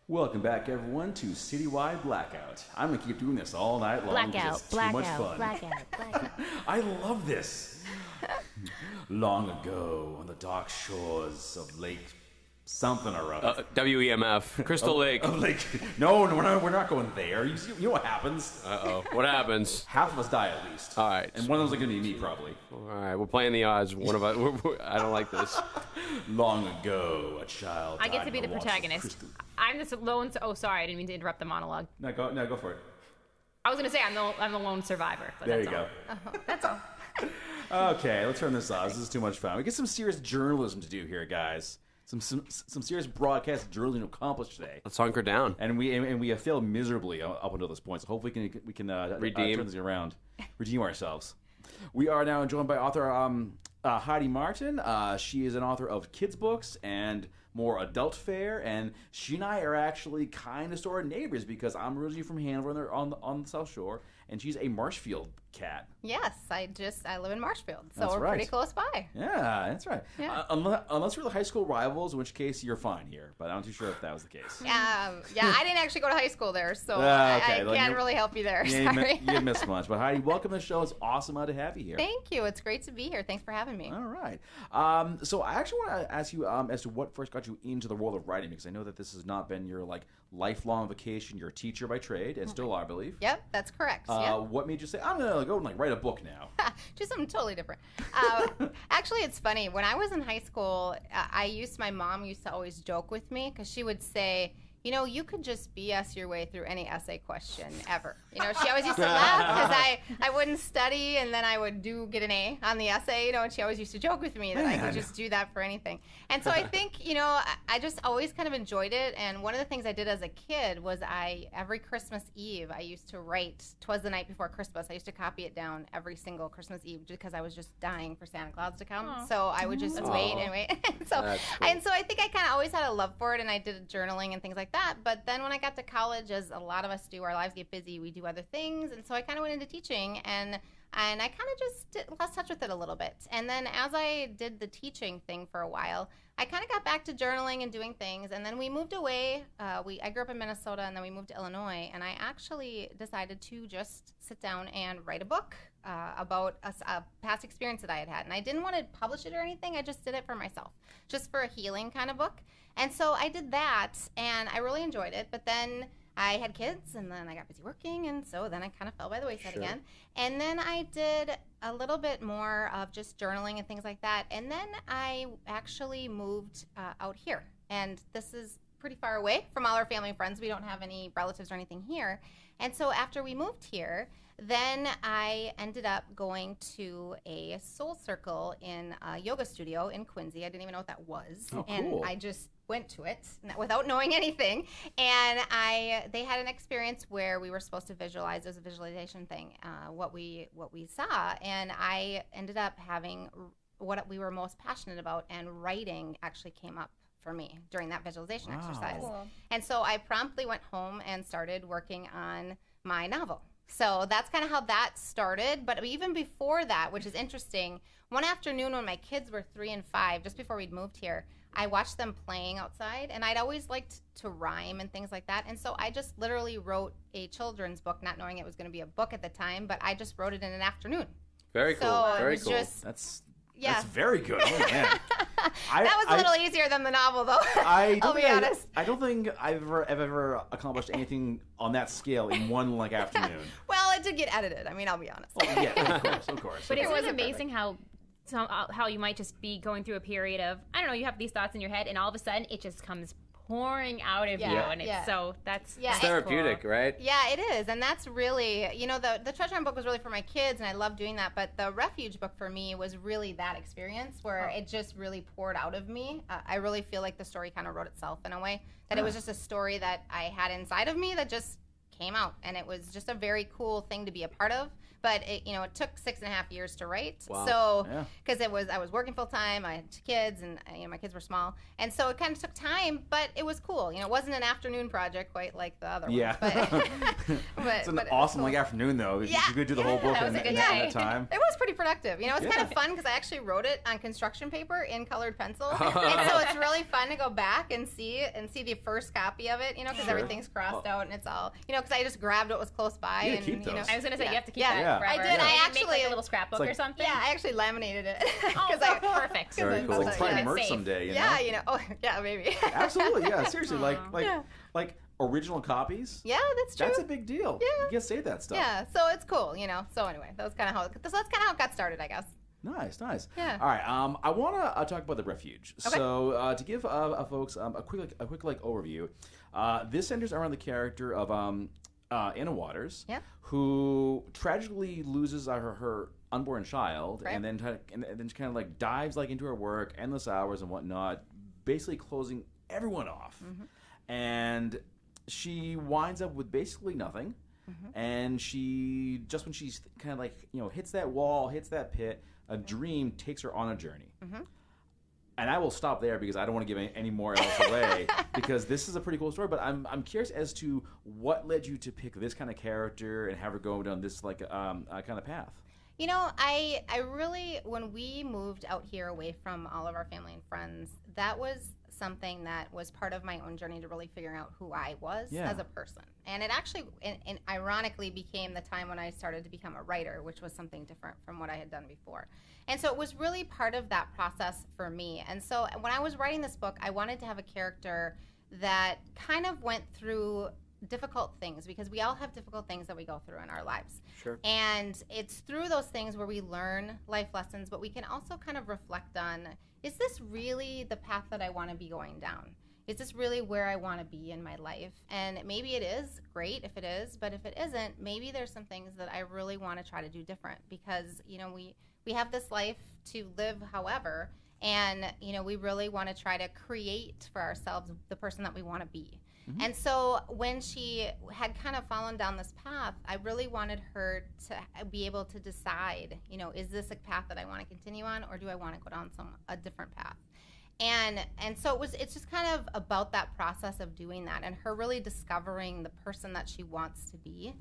Welcome back, everyone, to Citywide Blackout. I'm going to keep doing this all night long because it's too much fun. Blackout. I love this. Long ago, on the dark shores of Lake something or other. WEMF, Crystal Lake. No, we're not going there. You know what happens? Uh-oh. What happens? Half of us die at least. All right. And one of them's going to be me, probably. All right, we're playing the odds. One of us. I don't like this. Long ago, a child I get died to be in the waters of protagonist. crystal. I'm the lone. Oh, sorry, I didn't mean to interrupt the monologue. No, go for it. I was going to say I'm the lone survivor. But There that's you all. go. That's all. Okay, let's turn this off. This is too much fun. We get some serious journalism to do here, guys. Some serious broadcast journalism to accomplish today. Let's hunker down. And we have failed miserably up until this point. So hopefully we can Redeem. turn this around, redeem ourselves. We are now joined by author Heidi Martin. She is an author of kids books and more adult fare, and she and I are actually kind of sort of neighbors because I'm originally from Hanover on the South Shore, and she's a Marshfield cat. Yes, I live in Marshfield, so That's we're right. pretty close by. Yeah, that's right. Yeah. Unless we're the high school rivals, in which case you're fine here. But I'm not too sure if that was the case. Yeah, I didn't actually go to high school there, so Okay, I then can't you're- really help you there. Yeah, Sorry. you didn't miss much. But Heidi, welcome to the show. It's awesome to have you here. Thank you. It's great to be here. Thanks for having me. All right. So I actually want to ask you as to what first got you into the world of writing, because I know that this has not been your lifelong vocation. You're a teacher by trade, and still are, I believe. Yep, that's correct. Yep. What made you say, I'm gonna go and write a book now? Just something totally different. Actually, it's funny. When I was in high school, my mom used to always joke with me because she would say, you could just BS your way through any essay question ever. She always used to laugh because I wouldn't study and then I would get an A on the essay, and she always used to joke with me that I could just do that for anything. And so I think, I just always kind of enjoyed it. And one of the things I did as a kid was every Christmas Eve, I used to write, 'Twas the Night Before Christmas. I used to copy it down every single Christmas Eve just because I was just dying for Santa Claus to come. Aww. So I would just wait and wait. That's cool. And so I think I kind of always had a love for it, and I did journaling and things like that. But then when I got to college, as a lot of us do, our lives get busy, we do other things, and so I kind of went into teaching, and I kind of just lost touch with it a little bit. And then as I did the teaching thing for a while, I kind of got back to journaling and doing things, and then we moved away. I grew up in Minnesota, and then we moved to Illinois, and I actually decided to just sit down and write a book about a past experience that I had had. And I didn't want to publish it or anything. I just did it for myself, just for a healing kind of book. And so I did that, and I really enjoyed it. But then I had kids, and then I got busy working, and so then I kind of fell by the wayside again. And then I did a little bit more of just journaling and things like that. And then I actually moved out here. And this is pretty far away from all our family and friends. We don't have any relatives or anything here. And so after we moved here, then I ended up going to a soul circle in a yoga studio in Quincy. I didn't even know what that was. Oh, and cool. I just went to it without knowing anything. And they had an experience where we were supposed to visualize. It was a visualization thing, what we saw. And I ended up having what we were most passionate about, and writing actually came up for me during that visualization exercise. Cool. And so I promptly went home and started working on my novel. So that's kind of how that started. But even before that, which is interesting, one afternoon when my kids were 3 and 5, just before we'd moved here, I watched them playing outside, and I'd always liked to rhyme and things like that. And so I just literally wrote a children's book, not knowing it was going to be a book at the time, but I just wrote it in an afternoon. Very cool. So it Very was cool. just, That's yeah. very good. Oh man. That was a little easier than the novel, though. I'll be honest. I don't think I've ever accomplished anything on that scale in one afternoon. Well, it did get edited. I mean, I'll be honest. Oh, yeah, of course. But It isn't it wasn't amazing how you might just be going through a period of, I don't know, you have these thoughts in your head, and all of a sudden it just comes pouring out of you, and it's that's Yeah. It's That's therapeutic, cool. right? Yeah, it is. And that's really, the Treasure Hunt book was really for my kids, and I love doing that. But the Refuge book for me was really that experience where it just really poured out of me. I really feel like the story kind of wrote itself in a way, that it was just a story that I had inside of me that just came out, and it was just a very cool thing to be a part of. But it took 6.5 years to write. Wow. So because I was working full time, I had 2 kids, and my kids were small, and so it kind of took time. But it was cool. It wasn't an afternoon project quite like the other yeah. ones. But, it's an awesome cool. afternoon though. Yeah. You could do the whole book in that time. It was pretty productive. It's kind of fun because I actually wrote it on construction paper in colored pencil, and so it's really fun to go back and see the first copy of it. Because everything's crossed out and it's all because I just grabbed what was close by. Yeah, and keep those. I was gonna say you have to keep that forever. I did. I Maybe actually make a little scrapbook or something. Yeah, I actually laminated it. Perfect. Very cool. That's Probably safe. merch someday. Yeah, maybe. Absolutely. Yeah. Seriously. Like original copies. Yeah, that's true. That's a big deal. Yeah. You can't say that stuff. Yeah. So it's cool. So anyway, that's kind of how it got started, I guess. Nice. Yeah. All right. I want to talk about the refuge. Okay. So to give folks a quick overview, this centers around the character of Anna Waters, who tragically loses her unborn child, right. and then she kind of like dives like into her work, endless hours and whatnot, basically closing everyone off, and she winds up with basically nothing. And she when she's kind of like hits that wall, hits that pit, a dream takes her on a journey. And I will stop there because I don't want to give any more else away because this is a pretty cool story. But I'm curious as to what led you to pick this kind of character and have her go down this kind of path. I really, when we moved out here away from all of our family and friends, that was something that was part of my own journey to really figuring out who I was as a person. And it actually, and ironically, became the time when I started to become a writer, which was something different from what I had done before. And so it was really part of that process for me. And so when I was writing this book, I wanted to have a character that kind of went through difficult things, because we all have difficult things that we go through in our lives. Sure. And it's through those things where we learn life lessons, but we can also kind of reflect on, is this really the path that I want to be going down? Is this really where I want to be in my life? And maybe it is, great if it is, but if it isn't, maybe there's some things that I really want to try to do different, because we have this life to live however, and we really want to try to create for ourselves the person that we want to be. And so when she had kind of fallen down this path, I really wanted her to be able to decide, is this a path that I want to continue on, or do I want to go down a different path? And so it's just kind of about that process of doing that, and her really discovering the person that she wants to be.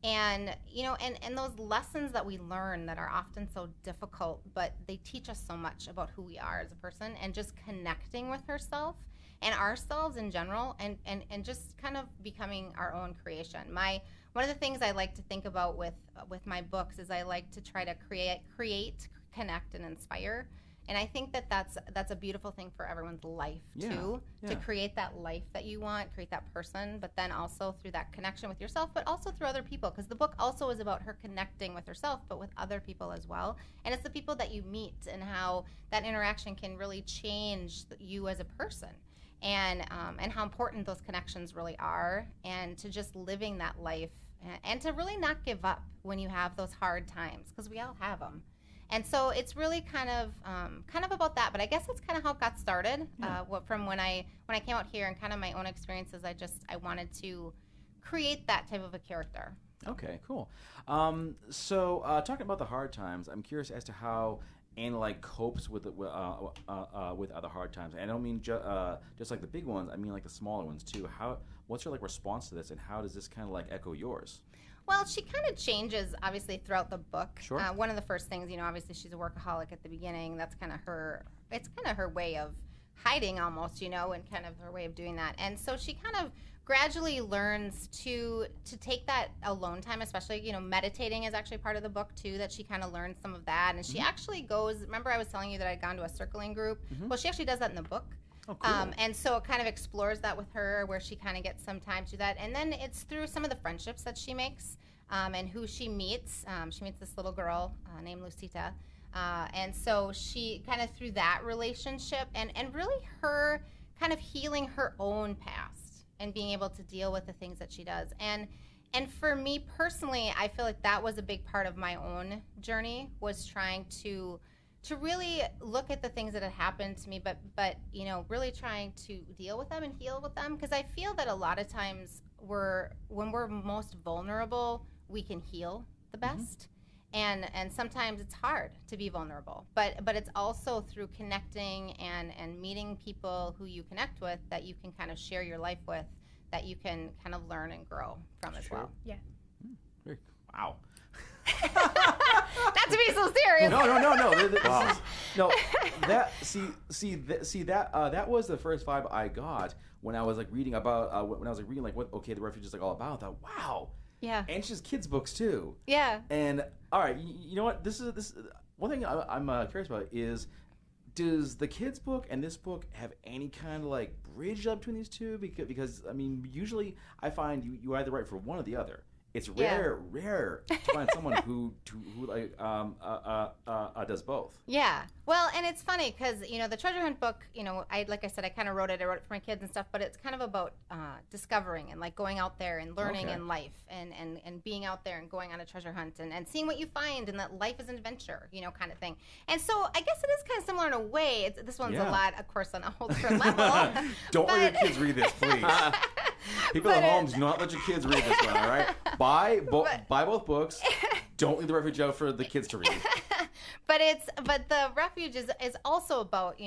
And and those lessons that we learn that are often so difficult, but they teach us so much about who we are as a person, and just connecting with herself and ourselves in general, and just kind of becoming our own creation. One of the things I like to think about with my books is I like to try to create, connect, and inspire. And I think that's a beautiful thing for everyone's life too, to create that life that you want, create that person, but then also through that connection with yourself, but also through other people, because the book also is about her connecting with herself, but with other people as well. And it's the people that you meet and how that interaction can really change you as a person. And how important those connections really are, and to just living that life, and to really not give up when you have those hard times, because we all have them. And so it's really kind of about that. But I guess that's kind of how it got started. From when I came out here and kind of my own experiences, I wanted to create that type of a character. Okay, cool. So talking about the hard times, I'm curious as to how Anna copes with other hard times. And I don't mean just like the big ones. I mean like the smaller ones too. What's your response to this, and how does this kind of echo yours? Well, she kind of changes, obviously, throughout the book. Sure. One of the first things, obviously she's a workaholic at the beginning. That's kind of it's kind of her way of hiding almost, and kind of her way of doing that. And so she kind of gradually learns to take that alone time, especially, meditating is actually part of the book too, that she kind of learns some of that. And she actually goes, remember I was telling you that I'd gone to a circling group? Well, she actually does that in the book. Oh, cool. And so it kind of explores that with her, where she kind of gets some time to do that. And then it's through some of the friendships that she makes, and who she meets. She meets this little girl named Lucita. And so she kind of through that relationship and really her kind of healing her own past and being able to deal with the things that she does. And for me personally, I feel like that was a big part of my own journey, was trying to really look at the things that had happened to me, but really trying to deal with them and heal with them, because I feel that a lot of times when we're most vulnerable, we can heal the best. And sometimes it's hard to be vulnerable, but it's also through connecting and meeting people who you connect with that you can kind of share your life with, that you can kind of learn and grow from as well. Yeah. Wow. Not to be so serious. No. That was the first vibe I got when I was like reading about like what the Refuge is like all about. I thought, wow. Yeah. And it's just kids' books too. Yeah. And all right, you know what? This is one thing I'm curious about is, does the kids' book and this book have any kind of like bridge up between these two? Because I mean, usually I find you either write for one or the other. It's rare to find someone who like does both. Yeah. Well, and it's funny because the treasure hunt book, like I said, I kind of wrote it for my kids and stuff, but it's kind of about discovering and like going out there and learning in life and being out there and going on a treasure hunt and seeing what you find, and that life is an adventure, kind of thing. And so I guess it is kind of similar in a way. This one's a lot, of course, on a older level. Don't let your kids read this, please. People at home, do not let your kids read this one, all right? Buy both books. Don't leave the Refuge out for the kids to read. But the Refuge is also about,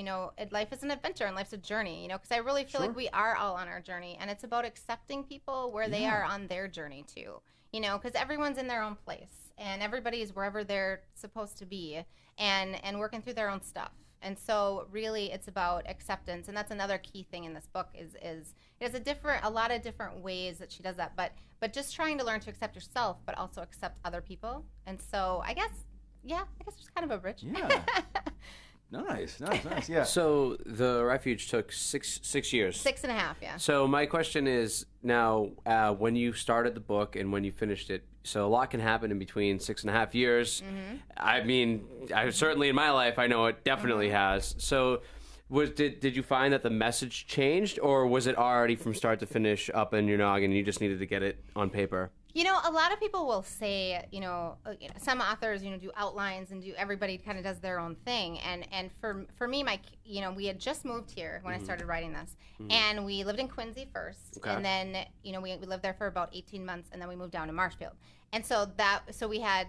life is an adventure and life's a journey, because I really feel like we are all on our journey, and it's about accepting people where they are on their journey too, because everyone's in their own place and everybody's wherever they're supposed to be and working through their own stuff. And so really it's about acceptance, and that's another key thing in this book is there's a lot of different ways that she does that, but just trying to learn to accept yourself but also accept other people. And so I guess it's kind of a bridge. Yeah. Nice, yeah. So the Refuge took 6 years. 6.5, yeah. So my question is now, when you started the book and when you finished it, so a lot can happen in between 6.5 years. Mm-hmm. I mean, certainly in my life, I know it definitely has. So did you find that the message changed, or was it already from start to finish up in your noggin and you just needed to get it on paper? A lot of people will say, some authors, do outlines and everybody kind of does their own thing. And for me, we had just moved here when I started writing this. Mm-hmm. And we lived in Quincy first. Okay. And then, we lived there for about 18 months, and then we moved down to Marshfield. And so we had,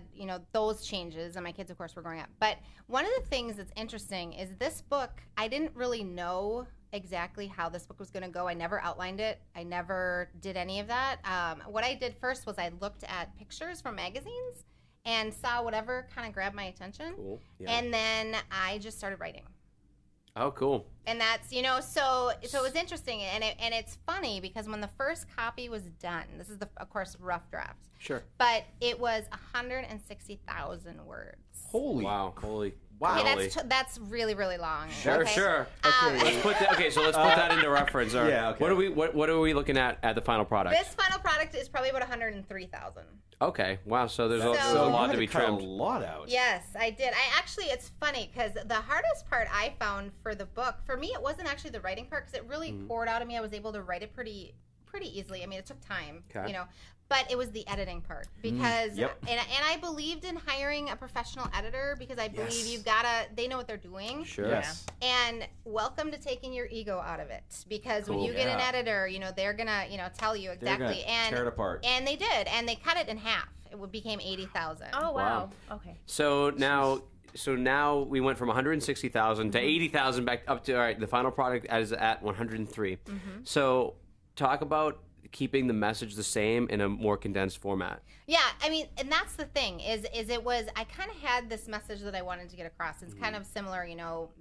those changes, and my kids, of course, were growing up. But one of the things that's interesting is this book, I didn't really know exactly how this book was going to go. I never outlined it. I never did any of that. What I did first was I looked at pictures from magazines and saw whatever kind of grabbed my attention. Cool. Yeah. And then I just started writing. Oh, cool. And that's, so it was interesting. And it's funny because when the first copy was done, this is of course, rough draft. Sure. But it was 160,000 words. Holy. Wow. Okay, that's really, really long. Sure. Okay. Let's put that into reference. Right. Yeah. Okay. What are we looking at the final product? This final product is probably about 103,000. Okay. Wow. So there's a lot to be trimmed. A lot out. Yes, I did. It's funny because the hardest part I found for the book, for me, it wasn't actually the writing part, because it really poured out of me. I was able to write it pretty easily. I mean, it took time, but it was the editing part, because and I believed in hiring a professional editor, because I believe they know what they're doing. Sure. Yes. And welcome to taking your ego out of it, because when you get an editor, they're gonna tell you exactly and tear it apart. And they did, and they cut it in half. It became 80,000. Oh wow. Okay. So now we went from 160,000 to 80,000 back up to the final product is at 103. Mm-hmm. So talk about keeping the message the same in a more condensed format. Yeah, I mean, and that's the thing is I kind of had this message that I wanted to get across. It's kind of similar,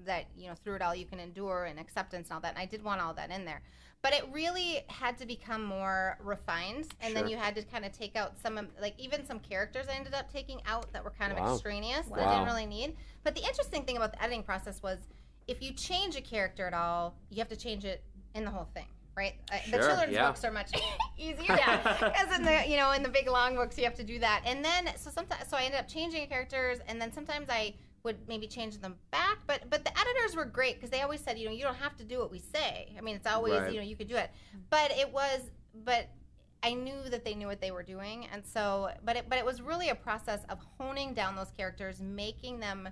that through it all you can endure, and acceptance and all that. And I did want all that in there, but it really had to become more refined. And then you had to kind of take out even some characters I ended up taking out that were kind of extraneous that I didn't really need. But the interesting thing about the editing process was, if you change a character at all, you have to change it in the whole thing. Right, the children's books are much easier, because in the big long books you have to do that. And then so I ended up changing characters, and then sometimes I would maybe change them back. But the editors were great, because they always said, you don't have to do what we say. I mean, it's always you could do it. But I knew that they knew what they were doing, and so but it was really a process of honing down those characters, making them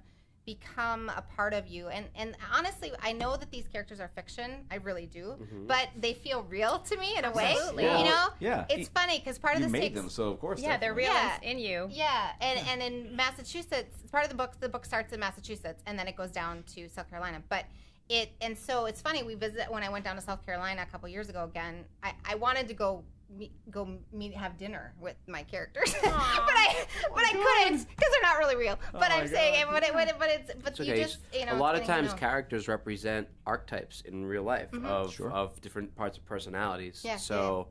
become a part of you. And honestly, I know that these characters are fiction. I really do. But they feel real to me in a way. Yeah. You know? Yeah. It's funny because part of You this made takes... them, so of course. Yeah, they're real in you. Yeah, and in Massachusetts, part of the book starts in Massachusetts, and then it goes down to South Carolina. But so it's funny, when I went down to South Carolina a couple years ago again, I wanted to go have dinner with my characters, but I couldn't because they're not really real. But I'm saying, but okay. you just, you know, a lot of times characters represent archetypes in real life Sure. of different parts of personalities. Yeah, so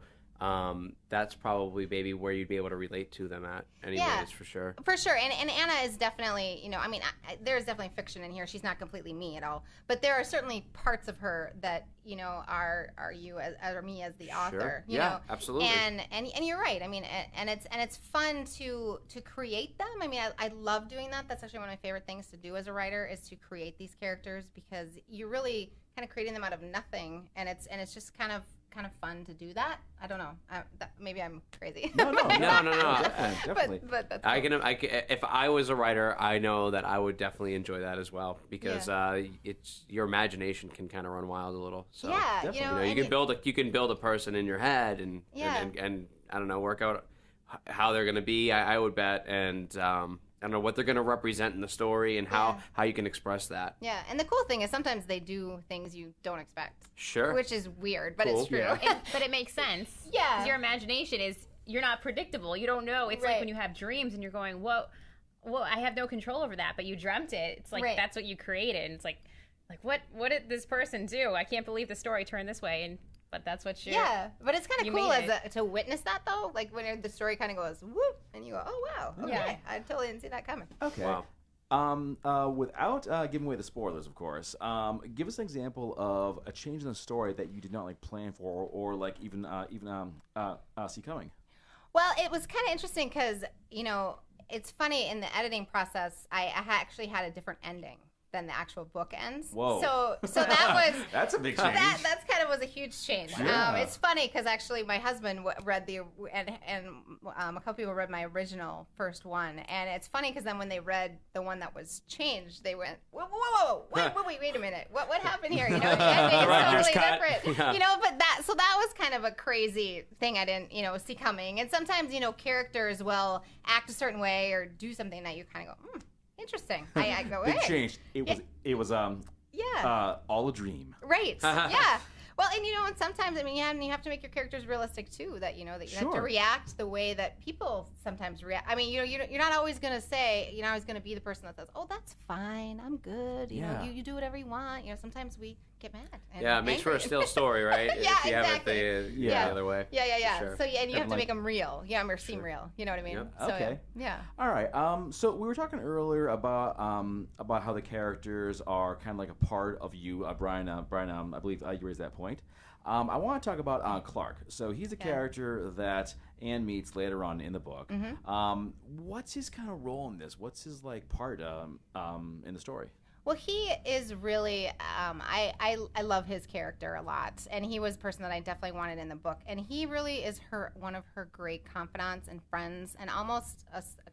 that's probably maybe where you'd be able to relate to them at. Anyways, for sure. For sure, and Anna is definitely, you know, I mean, there's definitely fiction in here. She's not completely me at all, but there are certainly parts of her that, you know, are you or me as the author. You know? Absolutely. And you're right. I mean, and it's fun to create them. I mean, I love doing that. That's actually one of my favorite things to do as a writer is to create these characters because you're really kind of creating them out of nothing, and it's just kind of fun to do that. I don't know. Maybe I'm crazy. No. Definitely. But that's cool. If I was a writer, I know that I would definitely enjoy that as well because it's your imagination can kind of run wild a little. So you know, you can build a person in your head and I don't know, work out how they're going to be. I would bet, and I don't know what they're going to represent in the story and how you can express that. Yeah, and the cool thing is sometimes they do things you don't expect. Sure. Which is weird, but it's true. Yeah. But it makes sense. Yeah. 'Cause your imagination you're not predictable. You don't know. It's like when you have dreams and you're going, whoa, I have no control over that, but you dreamt it. It's like that's what you created. And it's like what did this person do? I can't believe the story turned this way. But that's what you... Yeah, but it's kind of cool to witness that, though. Like, when the story kind of goes, whoop, and you go, oh, wow. Okay. Yeah. I totally didn't see that coming. Okay. Wow. Without giving away the spoilers, of course, give us an example of a change in the story that you did not, like, plan for or like, even see coming. Well, it was kind of interesting because, you know, it's funny, in the editing process, I actually had a different ending than the actual book ends. Whoa. So that was... That's a big change. That's kind of was a huge change. Yeah. It's funny because actually my husband read and a couple people read my original first one, and it's funny because then when they read the one that was changed, they went, whoa, wait a minute, what happened here? You know, the ending is totally different. Yeah. You know, but that was kind of a crazy thing I didn't, you know, see coming. And sometimes, you know, characters will act a certain way or do something that you kind of go, interesting. I go, Big change. It was all a dream. Right. Yeah. Well, and you know, and sometimes, I mean, you have to make your characters realistic too. That you know that you have to react the way that people sometimes react. I mean, you know, you're not always going to say, you're not always going to be the person that says, "Oh, that's fine, I'm good." You know, you do whatever you want. You know, sometimes we get mad. And it makes for a still story, right? Yeah, if you exactly. have it the other way. Yeah. Sure. So and you have to make them real. Yeah, or seem real. You know what I mean? Yep. So, okay. Yeah. All right. So we were talking earlier about how the characters are kind of like a part of you, Brian. I believe you raised that point. I want to talk about Clark. So he's a character that Anne meets later on in the book. Mm-hmm. What's his kind of role in this? What's his like part in the story? Well, he is really, I love his character a lot, and he was a person that I definitely wanted in the book, and he really is one of her great confidants and friends, and almost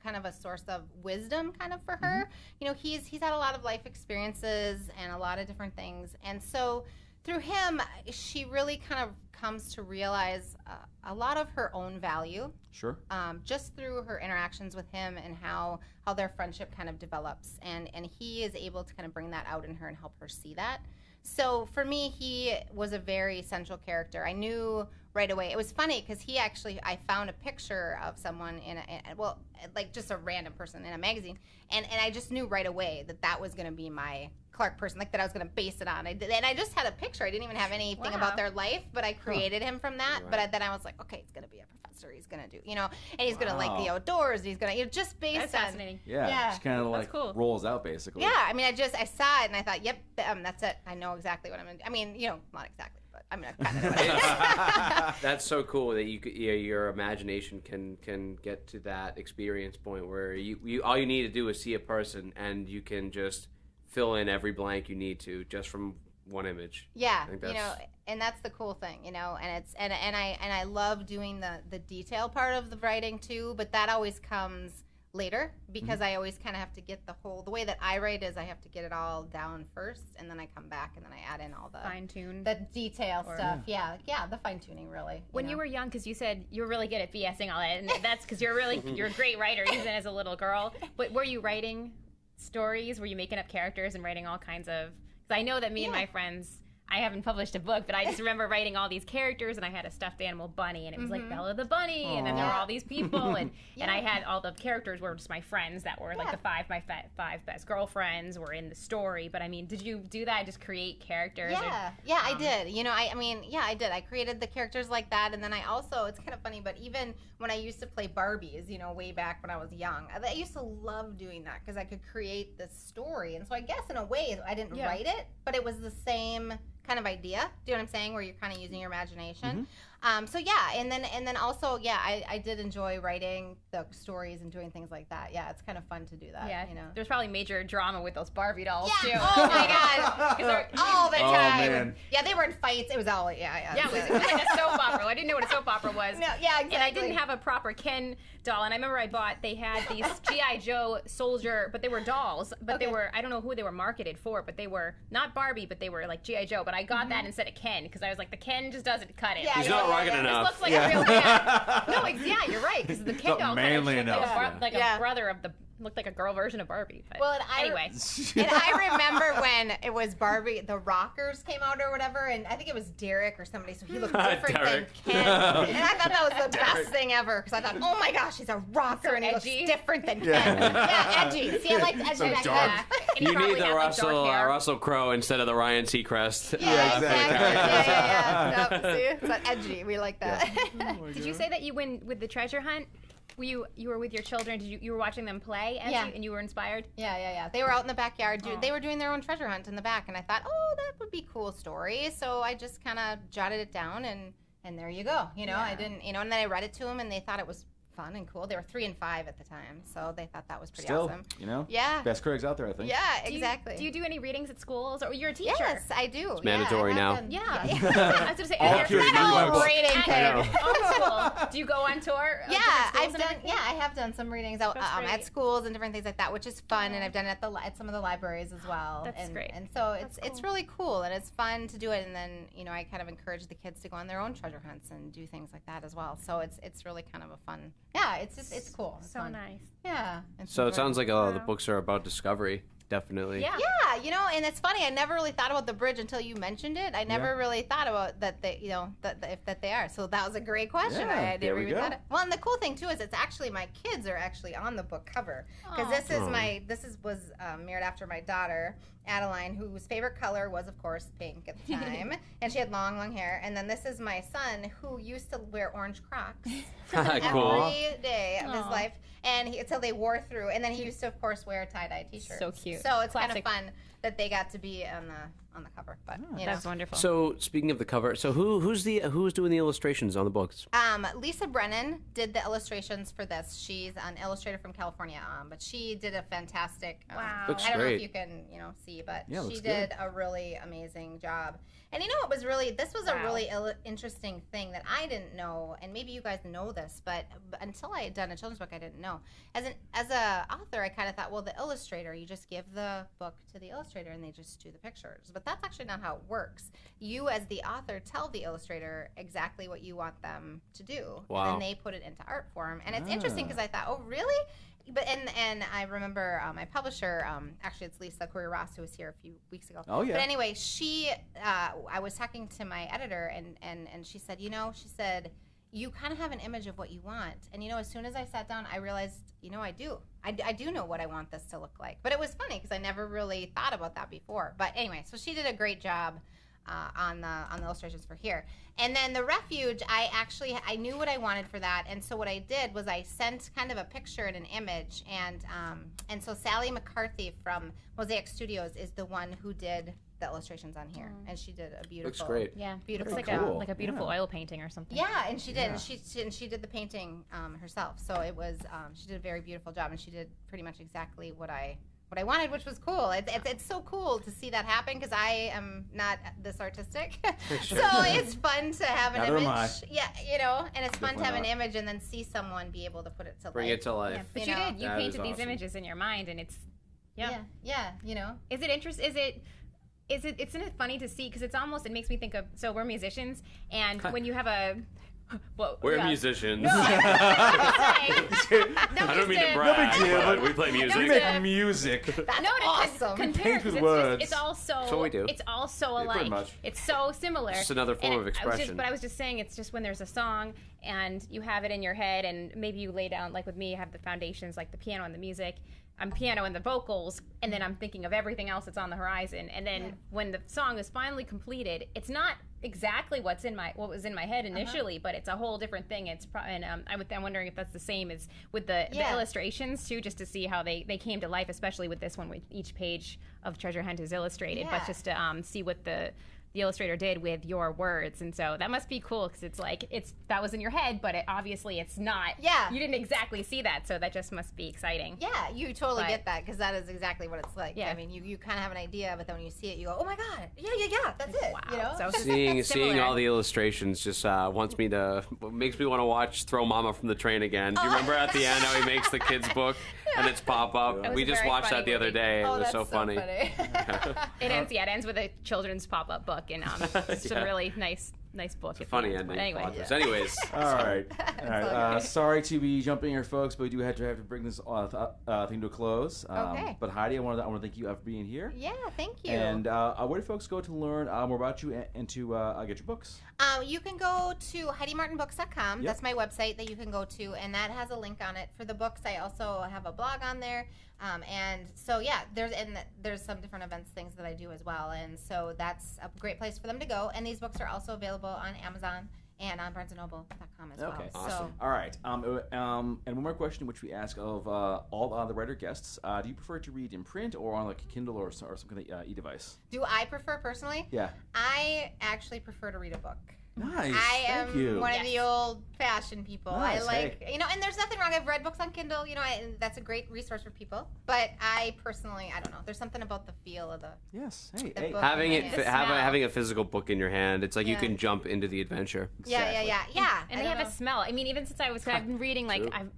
kind of a source of wisdom kind of for her. Mm-hmm. You know, he's had a lot of life experiences and a lot of different things, and so through him, she really kind of comes to realize a lot of her own value. Sure. Just through her interactions with him and how their friendship kind of develops. And he is able to kind of bring that out in her and help her see that. So for me, he was a very central character. I knew right away. It was funny because I found a picture of someone like just a random person in a magazine. And I just knew right away that was going to be my Clark person, like that I was going to base it on. And I just had a picture. I didn't even have anything about their life, but I created him from that. Right. But then I was like, okay, he's going to be a professor. He's going to do, you know, and he's going to like the outdoors. And he's going to, just based That's on. Fascinating. Yeah. Just kind of like cool. rolls out basically. Yeah. I mean, I saw it and I thought, yep, that's it. I know exactly what I'm going to do. I mean, you know, not exactly, but I mean, I kind of know what it is. That's so cool that your imagination can get to that experience point where you all you need to do is see a person and you can just fill in every blank you need to just from one image. Yeah, you know, and that's the cool thing, you know, and it's and I love doing the detail part of the writing too, but that always comes later because I always kind of have to get the way that I write is I have to get it all down first, and then I come back and then I add in all the fine-tune, the detail stuff. Yeah, the fine-tuning really. When you were young, because you said you were really good at BSing all that, and that's because you're a great writer even as a little girl. But were you writing stories? Were you making up characters and writing all kinds of? Because I know that me and my friends. I haven't published a book, but I just remember writing all these characters, and I had a stuffed animal bunny, and it was like Bella the bunny, and then there were all these people, and I had all the characters were just my friends that were like my five best girlfriends were in the story. But I mean, did you do that? Just create characters? I did. You know, I did. I created the characters like that, and then I also, it's kind of funny, but even when I used to play Barbies, you know, way back when I was young, I used to love doing that because I could create this story, and so I guess in a way I didn't write it, but it was the same kind of idea. Do you know what I'm saying? Where you're kind of using your imagination. So yeah, and then also I did enjoy writing the stories and doing things like that. Yeah, it's kind of fun to do that. Yeah, you know. There's probably major drama with those Barbie dolls too. Oh my god, all the time. Man. Yeah, they were in fights. It was all yeah. Yeah, it was like a soap opera. I didn't know what a soap opera was. No, yeah, exactly. And I didn't have a proper Ken doll, and I remember they had these G.I. Joe soldier, but they were dolls, but they were, I don't know who they were marketed for, but they were not Barbie, but they were like G.I. Joe, but I got that instead of Ken, because I was like, the Ken just doesn't cut it. Yeah, He's not rugged enough. This looks like a real man. No, you're right, because the Ken doll manly kind of looked enough. like a brother of the, looked like a girl version of Barbie. But well, anyway. And I remember when it was Barbie, the Rockers came out or whatever, and I think it was Derek or somebody, so he looked different than Ken. And I thought that was the best thing ever, because I thought, oh my gosh, he's a rocker, so and he looks edgy. different than Ken. Yeah, edgy. See, I liked edgy. So like dark. that. And he You probably need the had, like, dark hair. Russell Crowe instead of the Ryan Seacrest. Yeah, exactly. Yeah. Nope, see, it's not edgy. We like that. Did you say that you went with the treasure hunt? You were with your children? Did you were watching them play and you were inspired? Yeah. They were out in the backyard. They were doing their own treasure hunt in the back, and I thought, oh, that would be a cool story. So I just kind of jotted it down, and there you go. You know, I didn't, and then I read it to them, and they thought it was fun and cool. They were 3 and 5 at the time, so they thought that was pretty awesome. You know? Yeah. Best critics out there, I think. Yeah, exactly. Do you do any readings at schools? Or you're a teacher? Yes, I do. It's mandatory now. Yeah. I was going to say, All kids need books. Reading thing. school. Do you go on tour? Yeah, I have done some readings out at schools and different things like that, which is fun, and I've done it at some of the libraries as well. That's great. And so it's really cool, and it's fun to do it. And then I kind of encourage the kids to go on their own treasure hunts and do things like that as well. So it's really kind of a fun. Yeah, it's cool. It's so fun. nice. Yeah. So it sounds like a lot of the books are about discovery. Definitely. Yeah. Yeah, and it's funny. I never really thought about the bridge until you mentioned it. I never really thought about that. That they are. So that was a great question. Yeah, I there we never even go. thought it. Well, and the cool thing too is it's actually my kids are actually on the book cover because this was mirrored after my daughter Adeline, whose favorite color was of course pink at the time, and she had long hair. And then this is my son who used to wear orange Crocs every day of his life. And until they wore through, and then he used to, of course, wear tie-dye T-shirts. So cute. So it's Classic. kind of fun that they got to be on the cover. But That's wonderful. So speaking of the cover, so who's doing the illustrations on the books? Lisa Brennan did the illustrations for this. She's an illustrator from California, but she did a fantastic. Wow. Looks I don't know great. if you can see, but Yeah, she looks did a really amazing job. And this was a really interesting thing that I didn't know, and maybe you guys know this, but until I had done a children's book, I didn't know. As a author, I kind of thought, well, the illustrator, you just give the book to the illustrator, and they just do the pictures. But that's actually not how it works. You, as the author, tell the illustrator exactly what you want them to do, Wow. and then they put it into art form. And it's interesting because I thought, oh, really? But and I remember my publisher, actually it's Lisa Curry-Ross, who was here a few weeks ago. Oh, yeah. But anyway, I was talking to my editor, and she said, you kind of have an image of what you want. And as soon as I sat down, I realized, I do. I do know what I want this to look like. But it was funny because I never really thought about that before. But anyway, so she did a great job on the illustrations for here. And then the refuge, I knew what I wanted for that, and so what I did was I sent kind of a picture and an image, and so Sally McCarthy from Mosaic Studios is the one who did the illustrations on here, and she did a beautiful. Looks great. Yeah, beautiful. Looks Cool. like a beautiful oil painting or something. Yeah, and she did. Yeah. And she did the painting herself. So it was she did a very beautiful job, and she did pretty much exactly what I what I wanted, which was cool. It's so cool to see that happen because I am not this artistic. So it's fun to have an image. Yeah, and it's fun to have an image and then see someone be able to put it to life. Bring it to life. Yeah, but you did. You painted these images in your mind, and it's yeah. Is it interesting? Isn't it funny to see? Because it makes me think of. So we're musicians, and when you have a we're musicians. No, I don't mean to brag, no big deal, but we play music. We make music. That's awesome. Paint with words. It's all so. That's what we do. It's all so alike. Pretty much. It's so similar. Just another form of expression. But I was just saying, it's just when there's a song and you have it in your head, and maybe you lay down, like with me, you have the foundations, like the piano and the music. I'm piano and the vocals, and then I'm thinking of everything else that's on the horizon. And then when the song is finally completed, it's not exactly what was in my head initially, but it's a whole different thing. I'm wondering if that's the same as with the illustrations too, just to see how they came to life, especially with this one, with each page of Treasure Hunt is illustrated, but just to see what the illustrator did with your words. And so that must be cool, because it's like that was in your head, but obviously it's not. Yeah, you didn't exactly see that, so that just must be exciting. Yeah, you totally get that, because that is exactly what it's like. I mean, you kind of have an idea, but then when you see it, you go, oh my god, yeah, that's it. Wow. So seeing all the illustrations just makes me want to watch Throw Mama from the Train again. Do you remember at the end how he makes the kids book and it's pop up? We just watched that the other day. It was so funny. It ends with a children's pop up book, and it's a really nice book. It's a funny ending. Anyways. All right. Sorry to be jumping here, folks, but we do have to bring this thing to a close. Okay. But Heidi, I want to thank you for being here. Yeah, thank you. And where do folks go to learn more about you and to get your books? You can go to HeidiMartinBooks.com. That's my website that you can go to, and that has a link on it for the books. I also have a blog on there. And so, there's some different events, things that I do as well. And so that's a great place for them to go. And these books are also available on Amazon and on BarnesandNoble.com as well. Okay, awesome. So. All right. And one more question, which we ask of all the writer guests: do you prefer to read in print or on like a Kindle or some kind of e-device? Do I prefer personally? Yeah. I actually prefer to read a book. Nice. I am one of the old-fashioned people. Nice. I like, and there's nothing wrong. I've read books on Kindle, and that's a great resource for people. But I personally, I don't know. There's something about the feel of the book. Having a physical book in your hand, it's like you can jump into the adventure. Yeah. And they have a smell. I mean, even since I've been reading,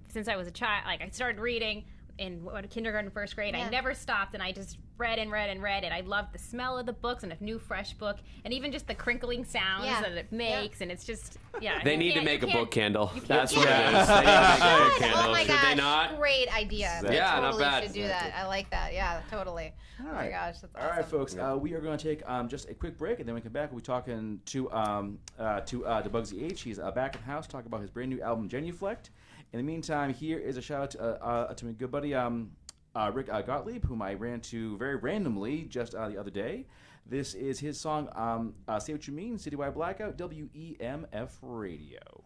since I was a child, I started reading in kindergarten, first grade. I never stopped, and I just read and read and read, and I loved the smell of the books and a new fresh book, and even just the crinkling sounds that it makes, and it's just They need to make a book candle. That's what it is. They need to make a book candle. Oh my gosh, should they not? Great idea. Yeah, totally not bad. Should do that. I like that. Yeah, totally. All right. Oh my gosh, that's awesome. All right, folks. We are going to take just a quick break, and then we come back. We'll be talking to Bugsy H. He's back in the house talking about his brand new album, Genuflect. In the meantime, here is a shout out to my good buddy Rick Gottlieb, whom I ran to very randomly just the other day. This is his song, Say What You Mean, Citywide Blackout, WEMF Radio.